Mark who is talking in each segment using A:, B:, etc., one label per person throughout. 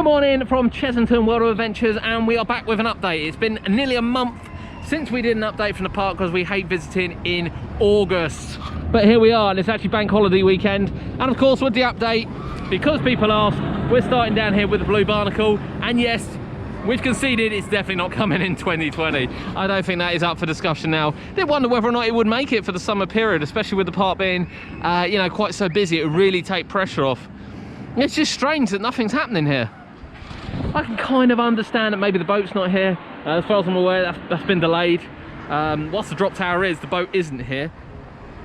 A: Good morning from Chessington World of Adventures, and we are back with an update. It's been nearly a month since we did an update from the park because we hate visiting in August. But here we are, and it's actually bank holiday weekend. And of course, with the update, because people asked, we're starting down here with the Blue Barnacle. And yes, we've conceded it's definitely not coming in 2020. I don't think that is up for discussion now. Did wonder whether or not it would make it for the summer period, especially with the park being, you know, quite so busy. It would really take pressure off. It's just strange that nothing's happening here. I can kind of understand that maybe the boat's not here. As far as I'm aware, that's been delayed. Whilst the drop tower is, the boat isn't here.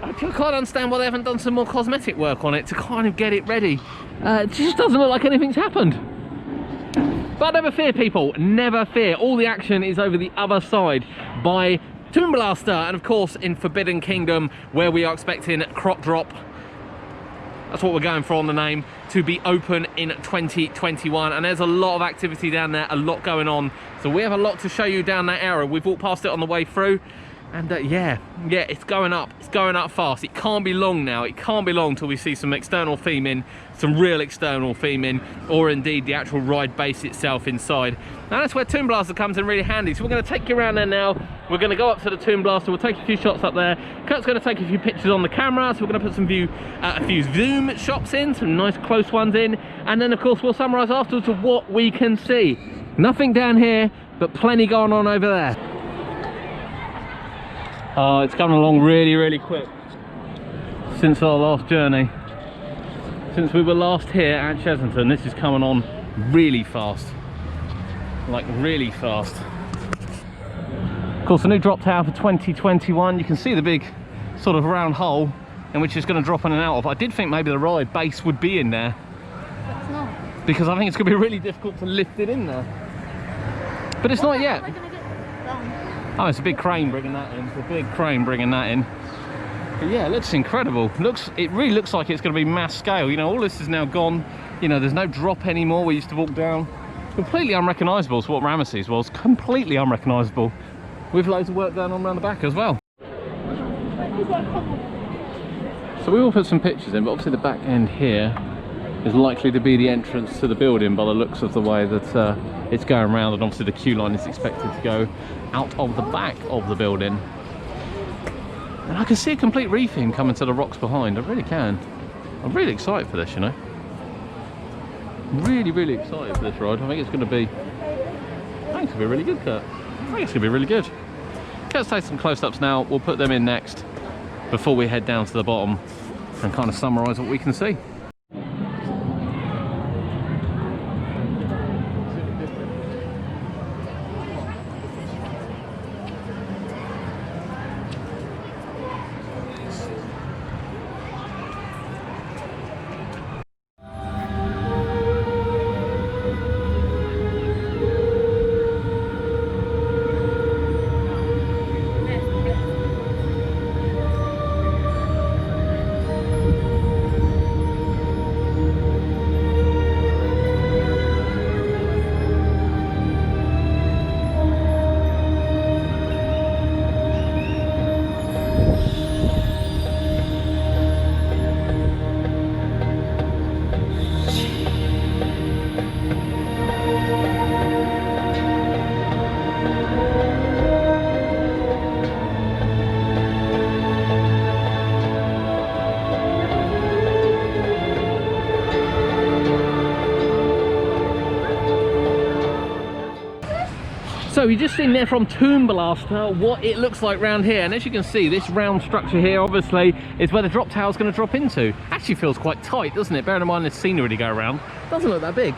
A: I can't understand why they haven't done some more cosmetic work on it to kind of get it ready. It just doesn't look like anything's happened. But never fear, people, never fear. All the action is over the other side by Toon Blaster, and of course in Forbidden Kingdom, where we are expecting Crop Drop. That's what we're going for on the name, to be open in 2021. And there's a lot of activity down there, a lot going on. So we have a lot to show you down that area. We've walked past it on the way through. And yeah, it's going up. It's going up fast. It can't be long now. It can't be long till we see some external theming, some real external theming, or indeed the actual ride base itself inside. And that's where Toon Blaster comes in really handy. So we're going to take you around there now. We're going to go up to the Toon Blaster. We'll take a few shots up there. Kurt's going to take a few pictures on the camera. So we're going to put some a few zoom shots in, some nice close ones in. And then of course we'll summarise afterwards of what we can see. Nothing down here, but plenty going on over there. Oh, it's coming along really, really quick since our last journey. Since we were last here at Chessington, this is coming on really fast. Like really fast. Of course, the new drop tower for 2021, you can see the big sort of round hole in which it's going to drop in and out of. I did think maybe the ride base would be in there.
B: But it's not.
A: Because I think it's going to be really difficult to lift it in there. But it's not yet. Oh, it's a big crane bringing that in. It's a big crane bringing that in. But yeah, it looks incredible. It really looks like it's going to be mass scale. You know, all this is now gone. You know, there's no drop anymore. We used to walk down. Completely unrecognisable to what Rameses was. Completely unrecognisable. With loads of work going on around the back as well. So we will put some pictures in, but obviously the back end here is likely to be the entrance to the building by the looks of the way that it's going around, and obviously the queue line is expected to go out of the back of the building. And I can see a complete reefing coming to the rocks behind. I really can. I'm really excited for this, you know. Really, really excited for this ride. I think it's going to be really good, Kurt. I think it's going to be really good. Let's take some close-ups now. We'll put them in next before we head down to the bottom and kind of summarise what we can see. So you've just seen there from Toon Blaster what it looks like round here, and as you can see, this round structure here obviously is where the drop tower is going to drop into. Actually feels quite tight, doesn't it? Bearing in mind the scenery to go around, doesn't look that big.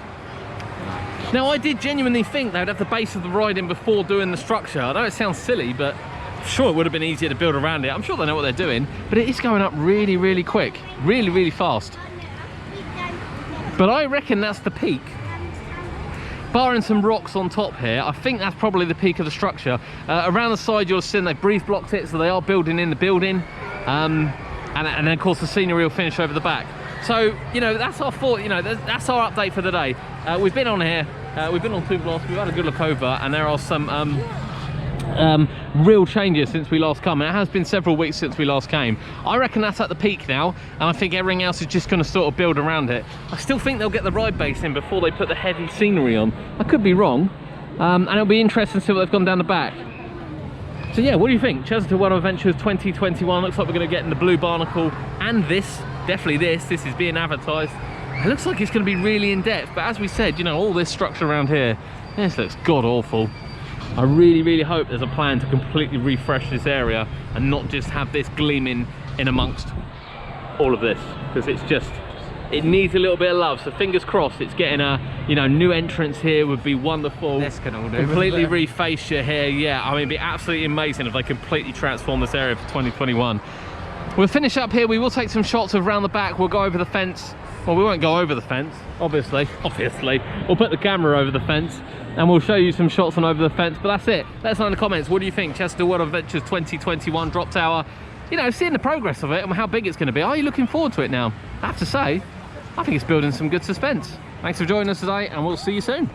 A: Now I did genuinely think they'd have the base of the ride in before doing the structure. I know it sounds silly, but I'm sure it would have been easier to build around it. I'm sure they know what they're doing, but it is going up really, really quick, really, really fast. But I reckon that's the peak. Barring some rocks on top here, I think that's probably the peak of the structure. Around the side you'll see they've breeze blocked it, so they are building in the building. And then of course the scenery will finish over the back. So, you know, that's our thought, you know, that's our update for the day. We've been on here, we've been on Toon Blast, we've had a good look over, and there are some real changes since we last come, and it has been several weeks since we last came. I reckon that's at the peak now, and I think everything else is just going to sort of build around it. I still think they'll get the ride base in before they put the heavy scenery on. I could be wrong, and it'll be interesting to see what they've gone down the back. So yeah, what do you think? Chessington World of Adventures 2021. Looks like we're going to get in the Blue Barnacle, and this, definitely this is being advertised. It looks like it's going to be really in depth, but as we said, you know, all this structure around here, this looks god awful. I really hope there's a plan to completely refresh this area and not just have this gleaming in amongst all of this, because it's just, it needs a little bit of love. So fingers crossed it's getting a, you know, new entrance here would be wonderful.
B: This can all do,
A: completely reface your hair. Yeah, I mean, it'd be absolutely amazing if they completely transform this area for 2021. We'll finish up here. We will take some shots of around the back. We'll go over the fence. Well, we won't go over the fence, obviously. We'll put the camera over the fence and we'll show you some shots on over the fence, but that's it. Let us know in the comments, what do you think? Chessington World of Adventures 2021 drop tower. You know, seeing the progress of it and how big it's going to be. Are you looking forward to it now? I have to say, I think it's building some good suspense. Thanks for joining us today, and we'll see you soon.